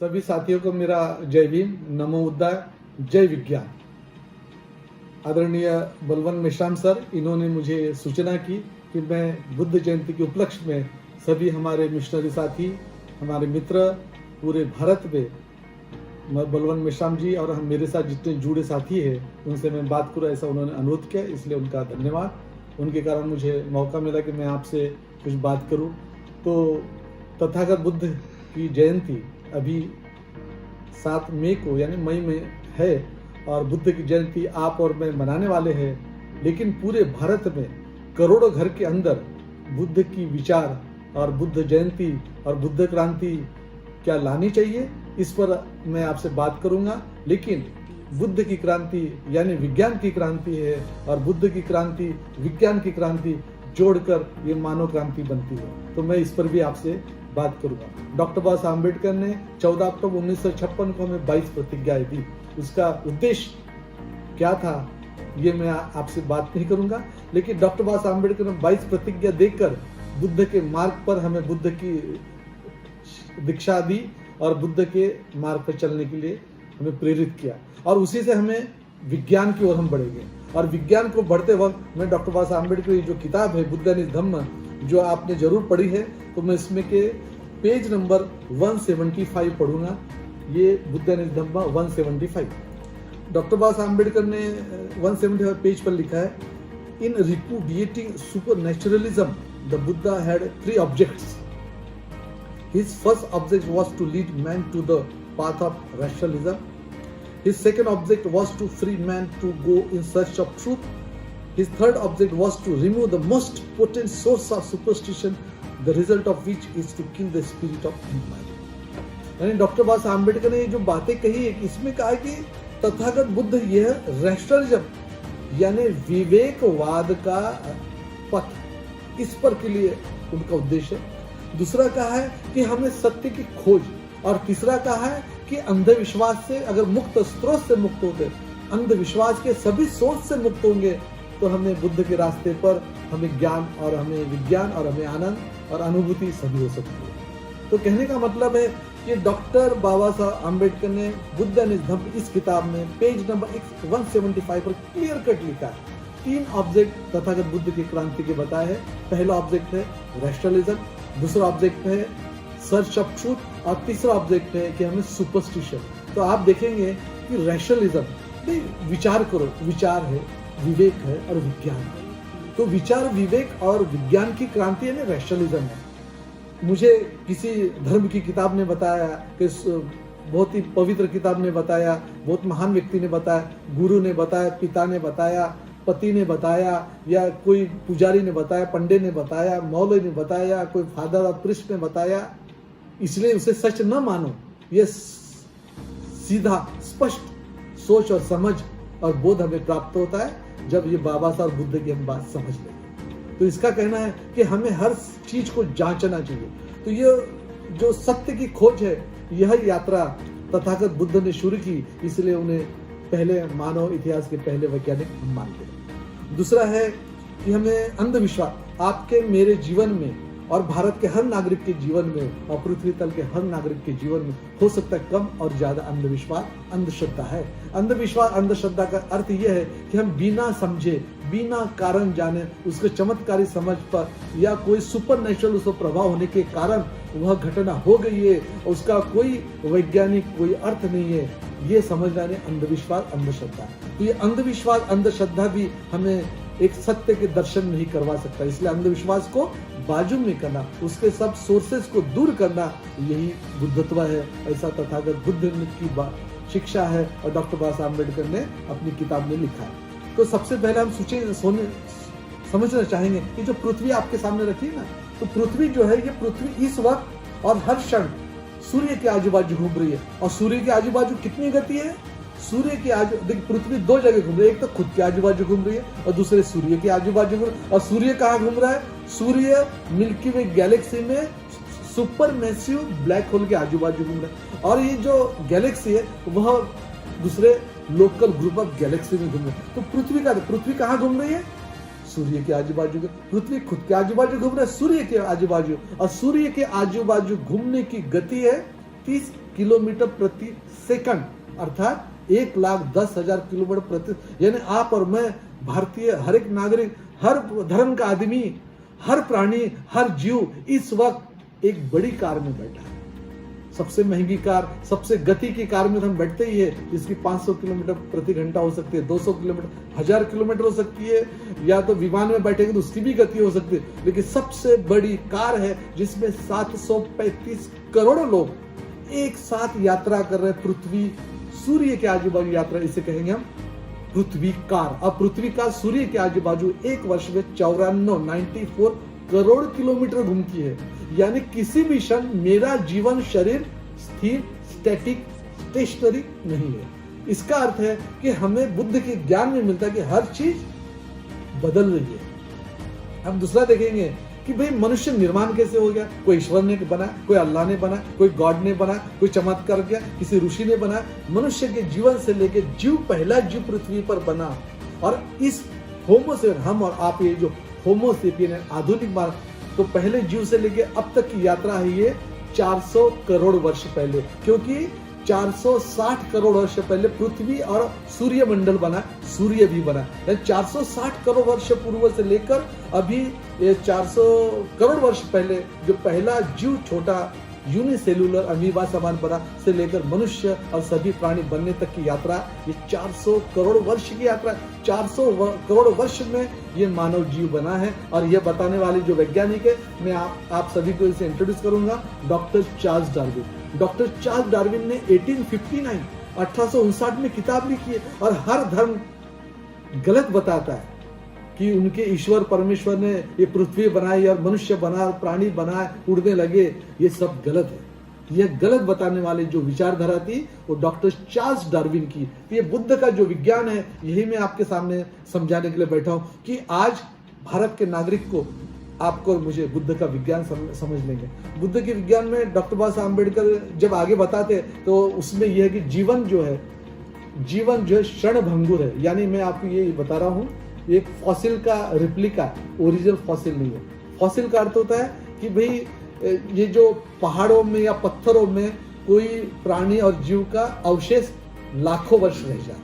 सभी साथियों को मेरा जय भीम, नमो बुद्धाय, जय विज्ञान। आदरणीय बलवंत मेश्राम सर, इन्होंने मुझे सूचना की कि मैं बुद्ध जयंती के उपलक्ष्य में सभी हमारे मिशनरी साथी, हमारे मित्र पूरे भारत में बलवंत मेश्राम जी और हम मेरे साथ जितने जुड़े साथी हैं उनसे मैं बात करूँ, ऐसा उन्होंने अनुरोध किया, इसलिए उनका धन्यवाद। उनके कारण मुझे मौका मिला कि मैं आपसे कुछ बात करूं। तो तथागत बुद्ध की जयंती अभी 7 मई को यानी मई में है और बुद्ध की जयंती आप और मैं मनाने वाले हैं, लेकिन पूरे भारत में करोड़ों घर के अंदर बुद्ध की विचार और बुद्ध जयंती और बुद्ध क्रांति क्या लानी चाहिए, इस पर मैं आपसे बात करूंगा। लेकिन बुद्ध की क्रांति यानी विज्ञान की क्रांति है और बुद्ध की क्रांति विज्ञान की क्रांति जोड़कर ये मानव क्रांति बनती है, तो मैं इस पर भी आपसे बात करूंगा। डॉक्टर बाबा साहब अम्बेडकर ने 14 अक्टूबर 1956 को हमें 22 प्रतिज्ञाएं दी। उसका उद्देश्य क्या था ये मैं आपसे बात नहीं करूंगा, लेकिन डॉक्टर बाबा साहब अम्बेडकर ने 22 प्रतिज्ञा देकर बुद्ध के मार्ग पर हमें बुद्ध की दीक्षा दी और बुद्ध के मार्ग पर चलने के लिए हमें प्रेरित किया और उसी से हमें विज्ञान की ओर हम बढ़ेंगे। और विज्ञान को बढ़ते वक्त मैं डॉक्टर बाबा साहब अम्बेडकर की जो किताब है बुद्ध एंड धम्म, जो आपने जरूर पढ़ी है, तो मैं इसमें के पेज नंबर 175 पढ़ूंगा। ये बुद्ध एंड धम्म 175। डॉक्टर बाबा साहब अम्बेडकर ने 175 पेज पर लिखा है, in repudiating supernaturalism the Buddha had 3 objects. His first object was to lead man to the path of rationalism. His second object was to free man to go in search of truth. His third object was to remove the most potent source of superstition, the result of which is to kill the spirit of humanity. यानी doctor Baba Saheb Ambedkar ने ये जो बातें कही है, इसमें कहा कि तथागत बुद्ध यह रैशनलिज्म यानी विवेकवाद का पथ, इस पर के लिए उनका उद्देश्य है। दूसरा कहा है कि हमें सत्य की खोज, और तीसरा कहा है कि अंधविश्वास से अगर मुक्त, स्रोत से मुक्त होते, अंधविश्वास के सभी सोच से मुक्त होंगे, तो हमें बुद्ध के रास्ते पर हमें ज्ञान और हमें विज्ञान और हमें आनंद और अनुभूति सभी हो सकती है। तो कहने का मतलब है कि डॉक्टर बाबा साहब अम्बेडकर ने बुद्ध एंड धम्म इस किताब में पेज नंबर 175 पर क्लियर कट लिखा है। 3 ऑब्जेक्ट तथागत बुद्ध की क्रांति के बताए हैं। पहला ऑब्जेक्ट है रैशनलिज्म, दूसरा ऑब्जेक्ट है सर्च ऑफ ट्रूथ और तीसरा ऑब्जेक्ट है कि हमें सुपरस्टिशन। तो आप देखेंगे कि रैशनलिज्म, विचार करो, विचार है, विवेक है और विज्ञान है। तो विचार, विवेक और विज्ञान की क्रांति है ना रैशनलिज्म है। मुझे किसी धर्म की किताब ने बताया कि बहुत ही पवित्र किताब ने बताया, बहुत महान व्यक्ति ने बताया, गुरु ने बताया, पिता ने बताया, पति ने बताया, या कोई पुजारी ने बताया, पंडित ने बताया, मौलवी ने बताया, कोई फादर ऑफ प्रीस्ट ने बताया, इसलिए उसे सच न मानो। ये सीधा स्पष्ट सोच और समझ और बोध हमें प्राप्त होता है जब ये बाबा साहब बुद्ध की हम बात समझ लेंगे। तो इसका कहना है कि हमें हर चीज को जांचना चाहिए। तो ये जो सत्य की खोज है, यह यात्रा तथागत बुद्ध ने शुरू की, इसलिए उन्हें पहले मानव इतिहास के पहले वैज्ञानिक हम मानते हैं। दूसरा है कि हमें अंधविश्वास, आपके मेरे जीवन में और भारत के हर नागरिक के जीवन में और पृथ्वी तल के हर नागरिक के जीवन में हो सकता है कम और ज्यादा अंधविश्वास, अंधश्रद्धा है। अंधविश्वास, अंधश्रद्धा का अर्थ यह है कि हम बिना समझे, बिना कारण जाने, उसके चमत्कारी समझ पर या कोई सुपर नेचुरल उसका प्रभाव होने के कारण वह घटना हो गई है, उसका कोई वैज्ञानिक कोई अर्थ नहीं है, ये समझना नहीं अंधविश्वास, अंधश्रद्धा। तो ये अंधविश्वास, अंधश्रद्धा भी हमें एक सत्य के दर्शन नहीं करवा सकता। इसलिए अंधविश्वास को बाजू में करना, उसके सब सोर्सेस को दूर करना, यही बुद्धत्व है। ऐसा तथागत बुद्ध की शिक्षा है और डॉक्टर बाबा साहब अम्बेडकर ने अपनी किताब में लिखा है। तो सबसे पहले हम समझना चाहेंगे कि जो पृथ्वी आपके सामने रखी है ना, तो पृथ्वी जो है, ये पृथ्वी इस वक्त और हर क्षण सूर्य के आजू बाजू घूम रही है। और सूर्य के आजू बाजू कितनी गति है? सूर्य के आजू, पृथ्वी 2 जगह घूम रही है, एक तो खुद के आजू बाजू घूम रही है और दूसरे सूर्य के आजू बाजू घूम रही है। और सूर्य कहाँ घूम रहा है? सूर्य मिल्की वे गैलेक्सी में सुपर मैसिव ब्लैक होल के आजू बाजू घूम रहा है, और ये जो गैलेक्सी है वह दूसरे लोकल ग्रुप ऑफ गैलेक्सी में घूम रही है। तो पृथ्वी कहाँ घूम रही है? सूर्य के आजू बाजू। पृथ्वी खुद के आजू बाजू घूम रहा है सूर्य के आजू बाजू, और सूर्य के आजू बाजू घूमने की गति है 35 किलोमीटर प्रति सेकंड, अर्थात 1,10,000 किलोमीटर प्रति, यानी आप और मैं भारतीय हर एक नागरिक, हर धर्म का आदमी, हर प्राणी, हर जीव इस वक्त एक बड़ी कार में बैठा है। सबसे महंगी कार, सबसे गति की कार में हम बैठते ही है, जिसकी 500 किलोमीटर प्रति घंटा हो सकती है, 200 किलोमीटर, 1000 किलोमीटर हो सकती है, या तो विमान में बैठेंगे तो उसकी भी गति हो सकती है। लेकिन सबसे बड़ी कार है जिसमें 735 करोड़ लोग एक साथ यात्रा कर रहे हैं, पृथ्वी सूर्य के आजू बाजू यात्रा, इसे कहेंगे हम पृथ्वी कार। अब पृथ्वी कार सूर्य के आजू बाजू एक वर्ष में 94 करोड़ किलोमीटर घूमती है। यानी किसी भी क्षण मेरा जीवन शरीर स्थिर, स्टैटिक, स्टेशनरी नहीं है। इसका अर्थ है कि हमें बुद्ध के ज्ञान में मिलता है कि हर चीज बदल रही है। हम दूसरा देखेंगे कि भाई मनुष्य निर्माण कैसे हो गया। कोई ईश्वर ने बना, कोई अल्लाह ने बना, कोई गॉड ने बना, कोई चमत्कार किया, किसी ऋषि ने बना। मनुष्य के जीवन से लेके जीव, पहला जीव पृथ्वी पर बना, और इस होमो से हम और आप, ये जो होमो सेपियन है आधुनिक मानव, तो पहले जीव से लेके अब तक की यात्रा है ये 400 करोड़ वर्ष पहले, क्योंकि 460 करोड़ वर्ष पहले पृथ्वी और सूर्य मंडल बना, सूर्य भी बना। 460 करोड़ वर्ष पूर्व से लेकर अभी ये 400 करोड़ वर्ष पहले जो पहला जीव, छोटा यूनिसेलुलर अमीबा समान बना, से लेकर मनुष्य और सभी प्राणी बनने तक की यात्रा, ये 400 करोड़ वर्ष की यात्रा। 400 करोड़ वर्ष में ये मानव जीव बना है। और ये बताने वाले जो वैज्ञानिक है, मैं आप सभी को इसे इंट्रोड्यूस करूंगा, doctor Charles Darwin. Doctor Charles Darwin ने 1859 में किताब लिखी है, और हर धर्म गलत बताता है कि उनके ईश्वर परमेश्वर ने ये पृथ्वी बनाई और मनुष्य बना, प्राणी बनाए, उड़ने लगे। ये सब गलत है। यह गलत बताने वाले जो विचारधारा थी वो डॉक्टर चार्ल्स डार्विन की। तो ये बुद्ध का जो विज्ञान है, यही मैं आपके सामने समझाने के लिए बैठा हूं कि आज भारत के नागरिक को, आपको और मुझे बुद्ध का विज्ञान समझ लेंगे। बुद्ध के विज्ञान में डॉक्टर बाबा साहब अम्बेडकर जब आगे बताते तो उसमें यह है कि जीवन जो है क्षण भंगुर है। यानी मैं आपको ये बता रहा हूं, एक फॉसिल का रिप्लिका, ओरिजिनल फॉसिल नहीं है। फॉसिल का अर्थ होता है कि भाई ये जो पहाड़ों में या पत्थरों में कोई प्राणी और जीव का अवशेष लाखों वर्ष रह जाए।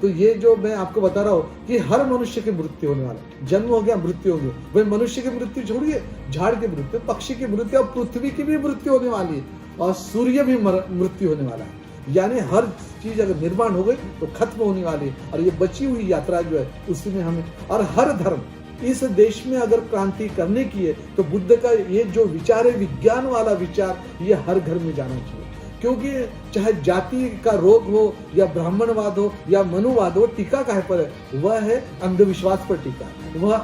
तो ये जो मैं आपको बता रहा हूँ कि हर मनुष्य की मृत्यु होने वाला है। जन्म हो गया, मृत्यु होगी। भाई मनुष्य की मृत्यु छोड़िए, झाड़ की मृत्यु, पक्षी की मृत्यु, और पृथ्वी की भी मृत्यु होने वाली है, और सूर्य भी मृत्यु होने वाला है। यानी हर चीज अगर निर्माण हो गई तो खत्म होने वाली है। और ये बची हुई यात्रा जो है उसी में हमें, और हर धर्म इस देश में अगर क्रांति करने की है तो बुद्ध का ये जो विचार है, विज्ञान वाला विचार, ये हर घर में जाना चाहिए। क्योंकि चाहे जाति का रोग हो या ब्राह्मणवाद हो या मनुवाद हो, टीका काहे पर है? वह है अंधविश्वास पर टीका, वह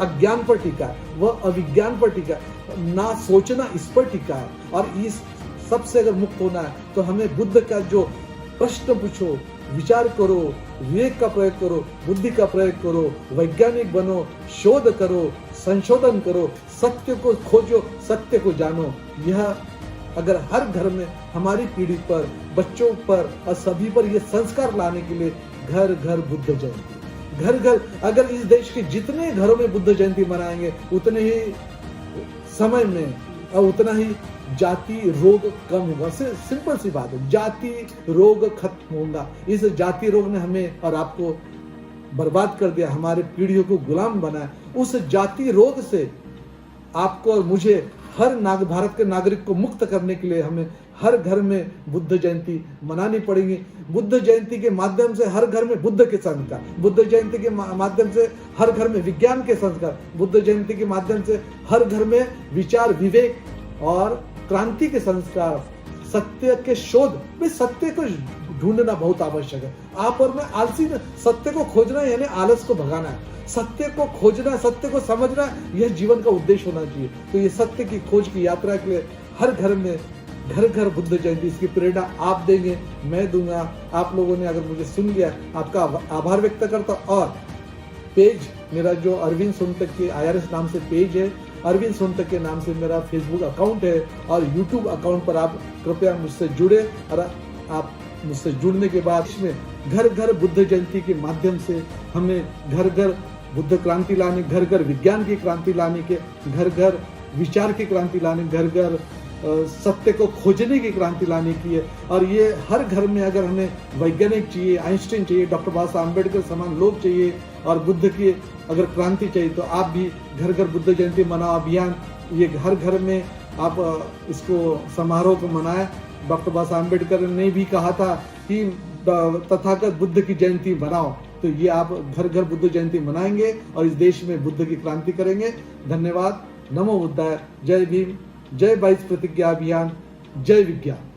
अज्ञान पर टीका, वह अविज्ञान पर टीका, ना सोचना इस पर टीका है। और इस सबसे अगर मुक्त होना है तो हमें बुद्ध का जो प्रश्न पूछो, विचार करो, विवेक का प्रयोग करो, बुद्धि का प्रयोग करो, वैज्ञानिक बनो, शोध करो, संशोधन करो, सत्य को खोजो, सत्य को जानो। यह अगर हर घर में हमारी पीढ़ी पर, बच्चों पर और सभी पर यह संस्कार लाने के लिए घर घर बुद्ध जयंती, घर घर, अगर इस देश के जितने घरों में बुद्ध जयंती मनाएंगे उतने ही समय में और उतना ही जाति रोग कम होगा। सिंपल सी बात है, जाति रोग खत्म होगा। इस जाति रोग ने हमें और आपको बर्बाद कर दिया, हमारे पीढ़ियों को गुलाम बनाया। उस जाति रोग से आपको और मुझे, हर भारत के नागरिक को मुक्त करने के लिए हमें हर घर में बुद्ध जयंती मनानी पड़ेगी। बुद्ध जयंती के माध्यम से हर घर में बुद्ध के संस्कार, बुद्ध जयंती के माध्यम से हर घर में विज्ञान के संस्कार, बुद्ध जयंती के माध्यम से हर घर में विचार, विवेक और क्रांति के संस्कार, सत्य के शोध। भाई सत्य को ढूंढना बहुत आवश्यक है। आप और मैं आलसी, सत्य को खोजना यानी आलस को भगाना है। सत्य को खोजना, सत्य को समझना, यह जीवन का उद्देश्य होना चाहिए। तो ये सत्य की खोज की यात्रा के लिए हर घर में, घर घर बुद्ध जयंती, इसकी प्रेरणा आप देंगे, मैं दूंगा। आप लोगों ने अगर मुझे सुन लिया, आपका आभार व्यक्त करता। और पेज मेरा जो अरविंद सोनटक के IRS नाम से पेज है, अरविंद सोनटक के नाम से मेरा फेसबुक अकाउंट है, और यूट्यूब अकाउंट पर आप कृपया मुझसे जुड़े। और आप मुझसे जुड़ने के बाद इसमें घर घर बुद्ध जयंती के माध्यम से हमें घर घर बुद्ध क्रांति लाने, घर घर विज्ञान की क्रांति लाने के, घर घर विचार की क्रांति लाने, घर घर सत्य को खोजने की क्रांति लाने की है। और ये हर घर में अगर हमें वैज्ञानिक चाहिए, आइंस्टीन चाहिए, डॉक्टर बाबा साहब अम्बेडकर समान लोग चाहिए और बुद्ध की अगर क्रांति चाहिए तो आप भी घर घर बुद्ध जयंती मनाओ अभियान, ये हर घर में आप इसको समारोह को मनाएं। डॉक्टर बाबा साहब अम्बेडकर ने भी कहा था कि तथागत बुद्ध की जयंती मनाओ, तो ये आप घर घर बुद्ध जयंती मनाएंगे और इस देश में बुद्ध की क्रांति करेंगे। धन्यवाद। नमो बुद्धाय। जय भीम। जय 22 प्रतिज्ञा अभियान। जय विज्ञान।